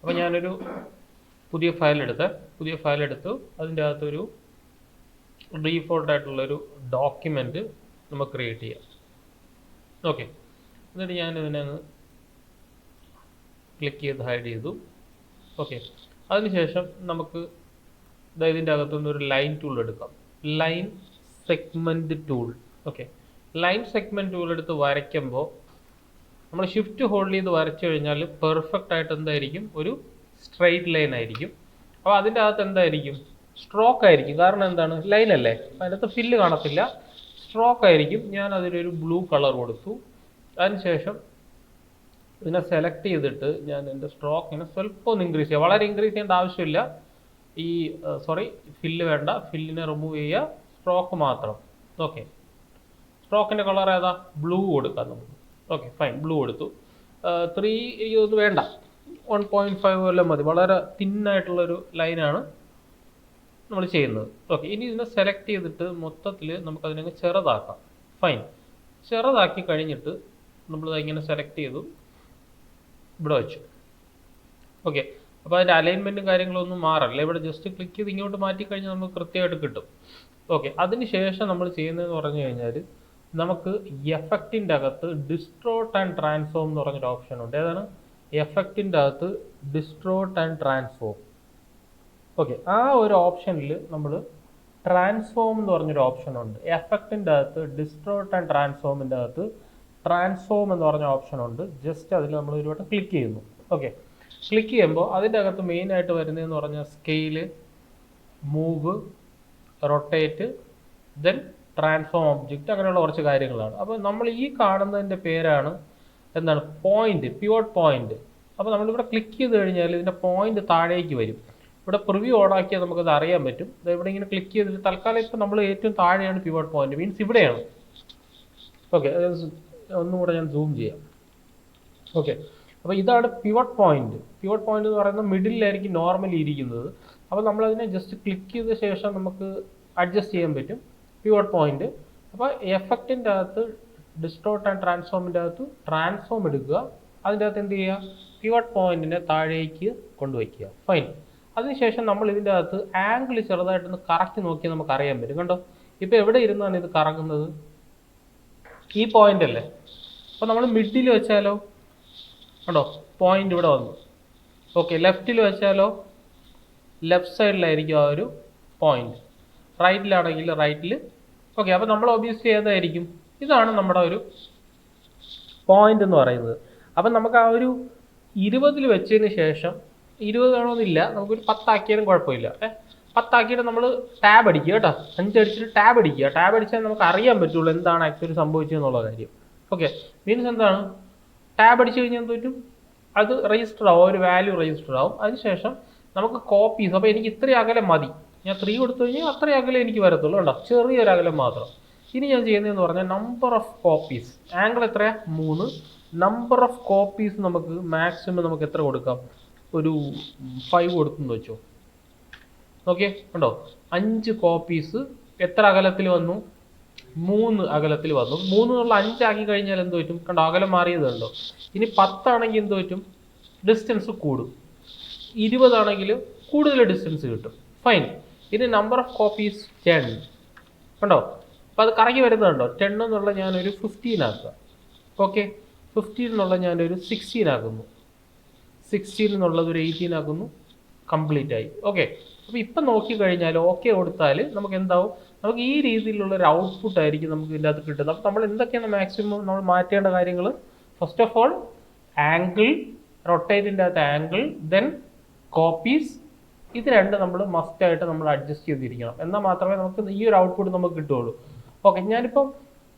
അപ്പോൾ ഞാനൊരു പുതിയ ഫയൽ എടുത്തു അതിൻ്റെ അകത്തൊരു ഡീഫോൾട്ട് ആയിട്ടുള്ളൊരു ഡോക്യുമെൻറ്റ് നമുക്ക് ക്രിയേറ്റ് ചെയ്യാം. ഓക്കെ, എന്നിട്ട് ഞാൻ ഇതിനെ ക്ലിക്ക് ചെയ്ത് ഹൈഡ് ചെയ്തു. ഓക്കെ, അതിനുശേഷം നമുക്ക് ഇതിൻ്റെ അകത്തുനിന്ന് ഒരു ലൈൻ ടൂൾ എടുക്കാം. Line segment tool. Okay, line segment tool എടുത്ത് വരയ്ക്കുമ്പോൾ നമ്മൾ ഷിഫ്റ്റ് ഹോൾഡ് ചെയ്ത് വരച്ചു കഴിഞ്ഞാൽ പെർഫെക്റ്റ് ആയിട്ട് എന്തായിരിക്കും, ഒരു സ്ട്രെയിറ്റ് ലൈൻ ആയിരിക്കും. അപ്പോൾ അതിൻ്റെ അകത്ത് എന്തായിരിക്കും, സ്ട്രോക്ക് ആയിരിക്കും. കാരണം എന്താണ്, ലൈൻ അല്ലേ, അപ്പോൾ അതിനകത്ത് ഫില്ല് കാണത്തില്ല, സ്ട്രോക്ക് ആയിരിക്കും. ഞാൻ അതിനൊരു ബ്ലൂ കളർ കൊടുത്തു. അതിനുശേഷം ഇതിനെ സെലക്ട് ചെയ്തിട്ട് ഞാൻ എൻ്റെ സ്ട്രോക്കിനെ സ്വല്പം ഒന്ന് ഇൻക്രീസ് ചെയ്യുക. വളരെ ഇൻക്രീസ് ചെയ്യേണ്ട ആവശ്യമില്ല. ഫില്ല് വേണ്ട, ഫില്ലിനെ റിമൂവ് ചെയ്യുക, സ്ട്രോക്ക് മാത്രം. ഓക്കെ, സ്ട്രോക്കിൻ്റെ കളർ ഏതാ, ബ്ലൂ കൊടുക്കാം നമുക്ക്. ഓക്കെ ഫൈൻ, ബ്ലൂ കൊടുത്തു. 3 ഇത് വേണ്ട, 1.5 വല്ലതും മതി. വളരെ തിന്നായിട്ടുള്ളൊരു ലൈനാണ് നമ്മൾ ചെയ്യുന്നത്. ഓക്കെ, ഇനി ഇതിനെ സെലക്ട് ചെയ്തിട്ട് മൊത്തത്തിൽ നമുക്കതിനെ ചെറുതാക്കാം. ഫൈൻ, ചെറുതാക്കി കഴിഞ്ഞിട്ട് നമ്മളിത് ഇങ്ങനെ സെലക്ട് ചെയ്തു, ഇവിടെ വെച്ചു. ഓക്കെ, അപ്പോൾ അതിൻ്റെ അലൈൻമെൻറ്റും കാര്യങ്ങളൊന്നും മാറില്ല. ഇവിടെ ജസ്റ്റ് ക്ലിക്ക് ചെയ്ത് ഇങ്ങോട്ട് മാറ്റിക്കഴിഞ്ഞാൽ നമുക്ക് കൃത്യമായിട്ട് കിട്ടും. ഓക്കെ, അതിന് ശേഷം നമ്മൾ ചെയ്യുന്നതെന്ന് പറഞ്ഞു കഴിഞ്ഞാൽ നമുക്ക് എഫക്റ്റിൻ്റെ അകത്ത് ഡിസ്ട്രോട്ട് ആൻഡ് ട്രാൻസ്ഫോം എന്ന് പറഞ്ഞൊരു ഓപ്ഷൻ ഉണ്ട്. ഏതാണ്, എഫക്റ്റിൻ്റെ അകത്ത് ഡിസ്ട്രോട്ട് ആൻഡ് ട്രാൻസ്ഫോം. ഓക്കെ, ആ ഒരു ഓപ്ഷനിൽ നമ്മൾ ട്രാൻസ്ഫോം എന്ന് പറഞ്ഞൊരു ഓപ്ഷൻ ഉണ്ട്. എഫക്റ്റിൻ്റെ അകത്ത് ഡിസ്ട്രോട്ട് ആൻഡ് ട്രാൻസ്ഫോമിൻ്റെ അകത്ത് ട്രാൻസ്ഫോം എന്ന് പറഞ്ഞ ഓപ്ഷൻ ഉണ്ട്. ജസ്റ്റ് അതിൽ നമ്മൾ ഒരു വട്ടം ക്ലിക്ക് ചെയ്യുന്നു. ഓക്കെ, ക്ലിക്ക് ചെയ്യുമ്പോൾ അതിൻ്റെ അകത്ത് മെയിനായിട്ട് വരുന്നതെന്ന് പറഞ്ഞാൽ scale, move, rotate, then transform object, അങ്ങനെയുള്ള കുറച്ച് കാര്യങ്ങളാണ്. അപ്പോൾ നമ്മൾ ഈ കാണുന്നതിൻ്റെ പേരാണ് എന്താണ്, പോയിന്റ്, പിവോട്ട് പോയിന്റ്. അപ്പോൾ നമ്മളിവിടെ ക്ലിക്ക് ചെയ്ത് കഴിഞ്ഞാൽ ഇതിൻ്റെ പോയിന്റ് താഴേക്ക് വരും. ഇവിടെ പ്രിവ്യൂ ഓണാക്കിയാൽ നമുക്കത് അറിയാൻ പറ്റും. ഇവിടെ ഇങ്ങനെ ക്ലിക്ക് ചെയ്തിട്ട് തൽക്കാലം ഇപ്പോൾ നമ്മൾ ഏറ്റവും താഴെയാണ് പിവോട്ട് പോയിന്റ്, മീൻസ് ഇവിടെയാണ്. ഓക്കെ, ഒന്നുകൂടെ ഞാൻ സൂം ചെയ്യാം. ഓക്കെ, അപ്പോൾ ഇതാണ് പിവോട്ട് പോയിന്റ്. പിവോട്ട് പോയിന്റ് എന്ന് പറയുന്നത് മിഡിലായിരിക്കും നോർമലി ഇരിക്കുന്നത്. അപ്പോൾ നമ്മളതിനെ ജസ്റ്റ് ക്ലിക്ക് ചെയ്ത ശേഷം നമുക്ക് അഡ്ജസ്റ്റ് ചെയ്യാൻ പറ്റും പിവോട്ട് പോയിന്റ്. അപ്പോൾ എഫക്റ്റിൻ്റെ അകത്ത് ഡിസ്റ്റോർട്ട് ആൻഡ് ട്രാൻസ്ഫോമിൻ്റെ അകത്ത് ട്രാൻസ്ഫോം എടുക്കുക, അതിൻ്റെ അകത്ത് എന്ത് ചെയ്യുക, പിവോട്ട് പോയിന്റിനെ താഴേക്ക് കൊണ്ടുവയ്ക്കുക. ഫൈൻ, അതിനുശേഷം നമ്മൾ ഇതിൻ്റെ അകത്ത് ആംഗിൾ ചെറുതായിട്ടൊന്ന് കറക്റ്റ് നോക്കിയാൽ നമുക്ക് അറിയാൻ പറ്റും. കണ്ടോ, ഇപ്പോൾ എവിടെ ഇരുന്നാണ് ഇത് കറങ്ങുന്നത്, ഈ പോയിന്റ് അല്ലേ. അപ്പോൾ നമ്മൾ മിഡിൽ വെച്ചാലോ, കണ്ടോ പോയിന്റ് ഇവിടെ വന്നു. ഓക്കെ, ലെഫ്റ്റിൽ വെച്ചാലോ ലെഫ്റ്റ് സൈഡിലായിരിക്കും ആ ഒരു പോയിന്റ്, റൈറ്റിലാണെങ്കിൽ റൈറ്റിൽ. ഓക്കെ, അപ്പോൾ നമ്മൾ ഒബ്വിയസ്ലി ഏതായിരിക്കും, ഇതാണ് നമ്മുടെ ഒരു പോയിന്റ് എന്ന് പറയുന്നത്. അപ്പം നമുക്ക് ആ ഒരു 20 വെച്ചതിന് ശേഷം, 20 വേണമെന്നില്ല, നമുക്കൊരു 10 ആക്കിയാലും കുഴപ്പമില്ല. 10 ആക്കിയിട്ട് നമ്മൾ ടാബ് അടിക്കുക കേട്ടോ, 5 അടിച്ചിട്ട് ടാബ് അടിക്കുക. ടാബ് അടിച്ചാൽ നമുക്ക് അറിയാൻ പറ്റുള്ളൂ എന്താണ് ആക്ച്വലി സംഭവിച്ചതെന്നുള്ള കാര്യം. ഓക്കെ, മീൻസ് എന്താണ്, ടാബ് അടിച്ചു കഴിഞ്ഞാൽ എന്ത് പറ്റും, അത് രജിസ്റ്റർ ആവും, ഒരു വാല്യൂ രജിസ്റ്റർ ആവും. അതിനുശേഷം നമുക്ക് കോപ്പീസ്, അപ്പോൾ എനിക്ക് ഇത്രയും അകലം മതി, ഞാൻ 3 കൊടുത്തു കഴിഞ്ഞാൽ അത്രയും അകലം എനിക്ക് വരത്തുള്ളൂ കേട്ടോ, ചെറിയൊരു അകലം മാത്രം. ഇനി ഞാൻ ചെയ്യുന്നതെന്ന് പറഞ്ഞാൽ നമ്പർ ഓഫ് കോപ്പീസ്, ആംഗിൾ എത്രയാണ്, 3. നമ്പർ ഓഫ് കോപ്പീസ് നമുക്ക് മാക്സിമം നമുക്ക് എത്ര കൊടുക്കാം, ഒരു 5 കൊടുത്തെന്ന് വെച്ചോ. ഓക്കെ, കണ്ടോ 5 കോപ്പീസ് എത്ര അകലത്തിൽ വന്നു, 3 അകലത്തിൽ വന്നു. 3 എന്നുള്ള 5 ആക്കി കഴിഞ്ഞാൽ എന്ത് പറ്റും, കണ്ടോ അകലം മാറിയത് കണ്ടോ. ഇനി 10 ആണെങ്കിൽ എന്ത് പറ്റും, ഡിസ്റ്റൻസ് കൂടും. 20 ആണെങ്കിൽ കൂടുതൽ ഡിസ്റ്റൻസ് കിട്ടും. ഫൈൻ, ഇനി നമ്പർ ഓഫ് കോപ്പീസ് 10 കണ്ടോ, അപ്പോൾ അത് കറങ്ങി വരുന്നുണ്ടോ. 10 എന്നുള്ള ഞാനൊരു 15 ആക്കുക. ഓക്കെ, 15 എന്നുള്ള ഞാനൊരു 16 ആക്കുന്നു. 16 എന്നുള്ളത് ഒരു 18 ആക്കുന്നു. കംപ്ലീറ്റ് ആയി. ഓക്കെ, അപ്പോൾ ഇപ്പം നോക്കിക്കഴിഞ്ഞാൽ ഓക്കെ കൊടുത്താൽ നമുക്ക് എന്താവും, നമുക്ക് ഈ രീതിയിലുള്ള ഒരു ഔട്ട്പുട്ട് ആയിരിക്കും നമുക്ക് ഇതിൻ്റെ അകത്ത് കിട്ടുന്നത്. അപ്പോൾ നമ്മൾ എന്തൊക്കെയാണ് മാക്സിമം നമ്മൾ മാറ്റേണ്ട കാര്യങ്ങൾ, ഫസ്റ്റ് ഓഫ് ഓൾ ആംഗിൾ, റൊട്ടേറ്റിൻ്റെ അകത്ത് ആംഗിൾ, ദെൻ കോപ്പീസ്, ഇത് രണ്ട് നമ്മൾ മസ്റ്റായിട്ട് നമ്മൾ അഡ്ജസ്റ്റ് ചെയ്തിരിക്കണം. എന്നാൽ മാത്രമേ നമുക്ക് ഈ ഒരു ഔട്ട്പുട്ട് നമുക്ക് കിട്ടുകയുള്ളൂ. ഓക്കെ, ഞാനിപ്പം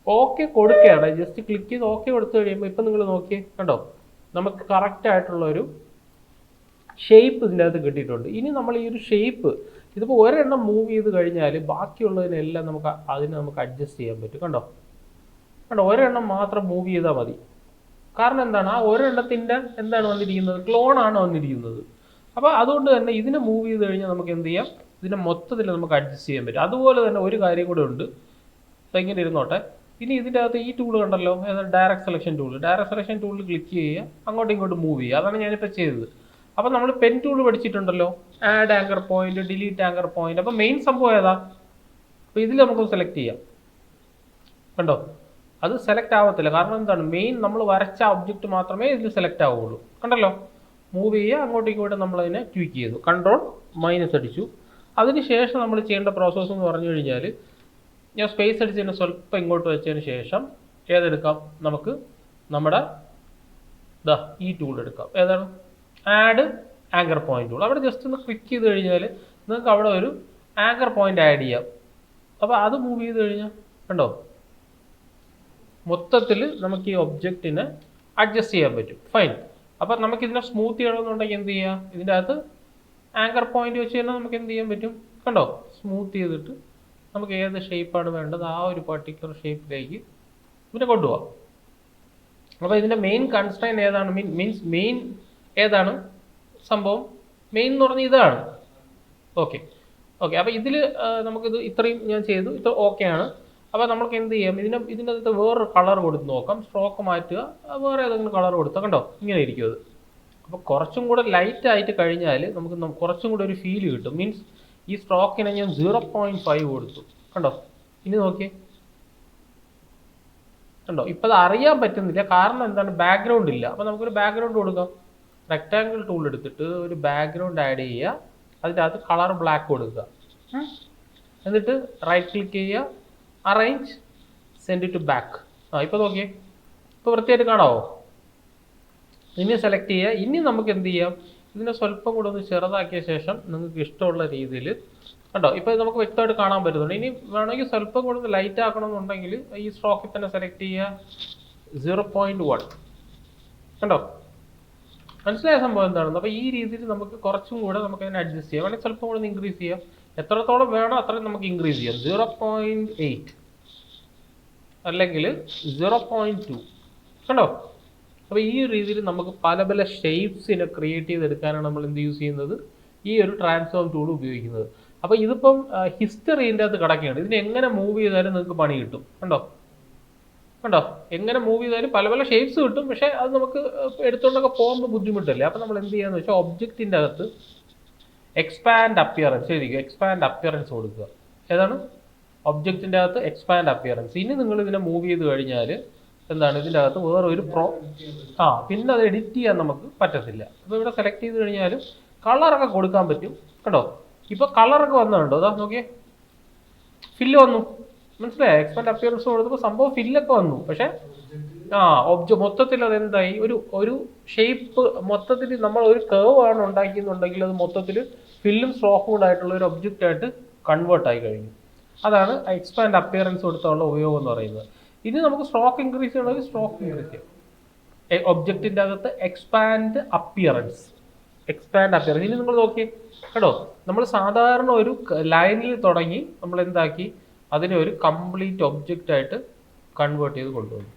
ഓക്കെ കൊടുക്കുകയാണ്, ജസ്റ്റ് ക്ലിക്ക് ചെയ്ത് ഓക്കെ കൊടുത്തു കഴിയുമ്പോൾ ഇപ്പം നിങ്ങൾ നോക്കിയേ കണ്ടോ, നമുക്ക് കറക്റ്റായിട്ടുള്ളൊരു ഷേപ്പ് ഇതിൻ്റെ അകത്ത് കിട്ടിയിട്ടുണ്ട്. ഇനി നമ്മൾ ഈ ഒരു ഷേപ്പ് ഇതിപ്പോൾ ഒരെണ്ണം മൂവ് ചെയ്ത് കഴിഞ്ഞാൽ ബാക്കിയുള്ളതിനെല്ലാം നമുക്ക് അഡ്ജസ്റ്റ് ചെയ്യാൻ പറ്റും. കണ്ടോ ഒരെണ്ണം മാത്രം മൂവ് ചെയ്താൽ മതി. കാരണം എന്താണ്, ആ ഒരെണ്ണത്തിൻ്റെ എന്താണ് വന്നിരിക്കുന്നത്, ക്ലോണാണ് വന്നിരിക്കുന്നത്. അപ്പോൾ അതുകൊണ്ട് തന്നെ ഇതിനെ മൂവ് ചെയ്ത് കഴിഞ്ഞാൽ നമുക്ക് എന്ത് ചെയ്യാം, ഇതിനെ മൊത്തത്തിൽ നമുക്ക് അഡ്ജസ്റ്റ് ചെയ്യാൻ പറ്റും. അതുപോലെ തന്നെ ഒരു കാര്യം കൂടെ ഉണ്ട്, ഇങ്ങനെ ഇരുന്നോട്ടെ. ഇനി ഇതിൻ്റെ അകത്ത് ഈ ടൂൾ കണ്ടല്ലോ, direct selection tool. Direct selection ടൂളിൽ ക്ലിക്ക് ചെയ്യുക, അങ്ങോട്ടും ഇങ്ങോട്ടും മൂവ് ചെയ്യുക. അതാണ് ഞാനിപ്പോൾ ചെയ്തത്. അപ്പോൾ നമ്മൾ പെൻ ടൂൾ പഠിച്ചിട്ടുണ്ടല്ലോ, add anchor point, delete anchor point. അപ്പോൾ മെയിൻ സംഭവം ഏതാ? അപ്പോൾ ഇതിൽ നമുക്ക് സെലക്ട് ചെയ്യാം. കണ്ടോ, അത് സെലക്ട് ആവത്തില്ല. കാരണം എന്താണ്, മെയിൻ നമ്മൾ വരച്ച ഒബ്ജക്റ്റ് മാത്രമേ ഇതിൽ സെലക്ട് ആവുള്ളൂ. കണ്ടല്ലോ, മൂവ് ചെയ്യുക, അങ്ങോട്ടും ഇങ്ങോട്ടും നമ്മളതിനെ ട്വീക്ക് ചെയ്തു, കൺട്രോൾ മൈനസ് അടിച്ചു. അതിനുശേഷം നമ്മൾ ചെയ്യേണ്ട പ്രോസസ്സ് എന്ന് പറഞ്ഞു കഴിഞ്ഞാൽ, ഞാൻ സ്പേസ് അടിച്ചതിന് സ്വല്പം ഇങ്ങോട്ട് വെച്ചതിന് ശേഷം ഏതെടുക്കാം, നമുക്ക് നമ്മുടെ ഈ ടൂൾ എടുക്കാം. ഏതാണ്? Add anchor point tool. അവിടെ ജസ്റ്റ് ഒന്ന് ക്ലിക്ക് ചെയ്ത് കഴിഞ്ഞാൽ നിങ്ങൾക്ക് അവിടെ ഒരു ആങ്കർ പോയിന്റ് ആഡ് ചെയ്യാം. അപ്പോൾ അത് മൂവ് ചെയ്ത് കഴിഞ്ഞാൽ കണ്ടോ, മൊത്തത്തിൽ നമുക്ക് ഈ ഒബ്ജക്റ്റിനെ അഡ്ജസ്റ്റ് ചെയ്യാൻ പറ്റും. ഫൈൻ. അപ്പോൾ നമുക്ക് ഇതിനെ സ്മൂത്ത് ചെയ്യണമെന്നുണ്ടെങ്കിൽ എന്ത് ചെയ്യുക, ഇതിൻ്റെ അകത്ത് ആങ്കർ പോയിന്റ് വെച്ച് കഴിഞ്ഞാൽ നമുക്ക് എന്ത് ചെയ്യാൻ പറ്റും, കണ്ടോ, സ്മൂത്ത് ചെയ്തിട്ട് നമുക്ക് ഏത് ഷേപ്പാണ് വേണ്ടത് ആ ഒരു പർട്ടിക്കുലർ ഷേപ്പിലേക്ക് ഇതിനെ കൊണ്ടുപോകാം. അപ്പോൾ ഇതിൻ്റെ മെയിൻ കൺസ്ട്രെയിൻ ഏതാണ്? മീൻസ് മെയിൻ ഏതാണ് സംഭവം? മെയിൻ എന്ന് പറഞ്ഞാൽ ഇതാണ്. ഓക്കെ. അപ്പോൾ ഇതിൽ നമുക്കിത് ഇത്രയും ഞാൻ ചെയ്തു, ഇത് ഓക്കെ ആണ്. അപ്പോൾ നമുക്ക് എന്ത് ചെയ്യാം, ഇതിൻ്റെ അകത്ത് വേറൊരു കളർ കൊടുത്ത് നോക്കാം. സ്ട്രോക്ക് മാറ്റുക, വേറെ ഏതെങ്കിലും കളർ കൊടുത്താൽ കണ്ടോ ഇങ്ങനെ ഇരിക്കും അത്. അപ്പോൾ കുറച്ചും കൂടെ ലൈറ്റ് ആയിട്ട് കഴിഞ്ഞാൽ നമുക്ക് കുറച്ചും കൂടെ ഒരു ഫീൽ കിട്ടും. മീൻസ് ഈ സ്ട്രോക്കിനെ ഞാൻ 0.5 കൊടുത്തു, കണ്ടോ. ഇനി നോക്കിയേ, കണ്ടോ, ഇപ്പോൾ അത് അറിയാൻ പറ്റുന്നില്ല. കാരണം എന്താണ്, ബാക്ക്ഗ്രൗണ്ട് ഇല്ല. അപ്പോൾ നമുക്കൊരു ബാക്ക്ഗ്രൗണ്ട് കൊടുക്കാം. റെക്റ്റാങ്കിൾ ടൂൾ എടുത്തിട്ട് ഒരു ബാക്ക്ഗ്രൗണ്ട് ആഡ് ചെയ്യുക, അതിൻ്റെ അകത്ത് കളർ ബ്ലാക്ക് കൊടുക്കുക, എന്നിട്ട് റൈറ്റ് ക്ലിക്ക് ചെയ്യുക, അറേഞ്ച്, സെൻഡ് ടു ബാക്ക്. ഇപ്പോൾ നോക്കിയേ, ഇപ്പോൾ വൃത്തിയായിട്ട് കാണാവോ? ഇനി സെലക്ട് ചെയ്യുക. ഇനി നമുക്ക് എന്ത് ചെയ്യാം, ഇതിനെ സ്വല്പം കൂടെ ഒന്ന് ചെറുതാക്കിയ ശേഷം നിങ്ങൾക്ക് ഇഷ്ടമുള്ള രീതിയിൽ കണ്ടോ, ഇപ്പോൾ നമുക്ക് വ്യക്തമായിട്ട് കാണാൻ പറ്റുന്നുണ്ട്. ഇനി വേണമെങ്കിൽ സ്വല്പം കൂടെ ഒന്ന് ലൈറ്റ് ആക്കണമെന്നുണ്ടെങ്കിൽ ഈ സ്ട്രോക്കിൽ തന്നെ സെലക്ട് ചെയ്യുക, 0.1. കണ്ടോ, മനസ്സിലായ സംഭവം എന്താണെന്ന്? അപ്പോൾ ഈ രീതിയിൽ നമുക്ക് കുറച്ചും കൂടെ നമുക്ക് അതിനെ അഡ്ജസ്റ്റ് ചെയ്യാം. വേണമെങ്കിൽ സ്വല്പം കൂടെ ഇൻക്രീസ് ചെയ്യാം. എത്രത്തോളം വേണോ അത്രയും നമുക്ക് ഇൻക്രീസ് ചെയ്യാം. 0.8 അല്ലെങ്കിൽ 0.2. കണ്ടോ, അപ്പോൾ ഈ ഒരു രീതിയിൽ നമുക്ക് പല പല ഷേപ്സിനെ ക്രിയേറ്റ് ചെയ്തെടുക്കാനാണ് നമ്മൾ എന്ത് യൂസ് ചെയ്യുന്നത്, ഈ ഒരു ട്രാൻസ്ഫോം ടൂൾ ഉപയോഗിക്കുന്നത്. അപ്പോൾ ഇതിപ്പം ഹിസ്റ്ററിൻ്റെ അകത്ത് കിടക്കുകയാണ്. ഇതിന് എങ്ങനെ മൂവ് ചെയ്താലും നിങ്ങൾക്ക് പണി കിട്ടും. കണ്ടോ, എങ്ങനെ മൂവ് ചെയ്താലും പല പല ഷേപ്സ് കിട്ടും. പക്ഷേ അത് നമുക്ക് എടുത്തുകൊണ്ടൊക്കെ പോകുമ്പോൾ ബുദ്ധിമുട്ടല്ലേ. അപ്പോൾ നമ്മൾ എന്ത് ചെയ്യാന്ന് വെച്ചാൽ ഒബ്ജക്റ്റിൻ്റെ അകത്ത് എക്സ്പാൻഡ് അപ്പിയറൻസ് എഴുതിക്കുക, എക്സ്പാൻഡ് അപ്പിയറൻസ് കൊടുക്കുക. ഏതാണ്? ഒബ്ജക്റ്റിൻ്റെ അകത്ത് എക്സ്പാൻഡ് അപ്പിയറൻസ്. ഇനി നിങ്ങൾ ഇതിനെ മൂവ് ചെയ്ത് കഴിഞ്ഞാൽ എന്താണ്, ഇതിൻ്റെ അകത്ത് വേറൊരു പിന്നെ അത് എഡിറ്റ് ചെയ്യാൻ നമുക്ക് പറ്റത്തില്ല. അപ്പോൾ ഇവിടെ സെലക്ട് ചെയ്ത് കഴിഞ്ഞാലും കളറൊക്കെ കൊടുക്കാൻ പറ്റും. കണ്ടോ, ഇപ്പോൾ കളറൊക്കെ വന്നുണ്ടോ, അതാ നോക്കിയേ, ഫില്ല് വന്നു. മനസ്സിലായോ? എക്സ്പാൻഡ് അപ്പിയറൻസ് കൊടുത്തപ്പോൾ സംഭവം ഫില്ലൊക്കെ വന്നു. പക്ഷേ മൊത്തത്തിൽ അതെന്തായി, ഒരു ഷേപ്പ് മൊത്തത്തിൽ നമ്മൾ ഒരു കേവ് ആണ് ഉണ്ടാക്കിയെന്നുണ്ടെങ്കിൽ അത് മൊത്തത്തിൽ ഫില്ലും സ്ട്രോക്കും കൂടെ ആയിട്ടുള്ള ഒരു ഒബ്ജക്റ്റ് ആയിട്ട് കൺവേർട്ട് ആയി കഴിഞ്ഞു. അതാണ് എക്സ്പാൻഡ് അപ്പിയറൻസ് കൊടുത്തുള്ള ഉപയോഗം എന്ന് പറയുന്നത്. ഇനി നമുക്ക് സ്ട്രോക്ക് ഇൻക്രീസ് ചെയ്യണമെങ്കിൽ സ്ട്രോക്ക് ഇൻക്രീസ് ചെയ്യാം. ഒബ്ജക്റ്റിൻ്റെ അകത്ത് എക്സ്പാൻഡ് അപ്പിയറൻസ്. ഇനി നിങ്ങൾ നോക്കിയേ, കേട്ടോ, നമ്മൾ സാധാരണ ഒരു ലൈനിൽ തുടങ്ങി നമ്മൾ എന്താക്കി അതിനെ ഒരു കംപ്ലീറ്റ് ഒബ്ജക്റ്റ് ആയിട്ട് കൺവേർട്ട് ചെയ്ത് കൊണ്ടുവന്നു.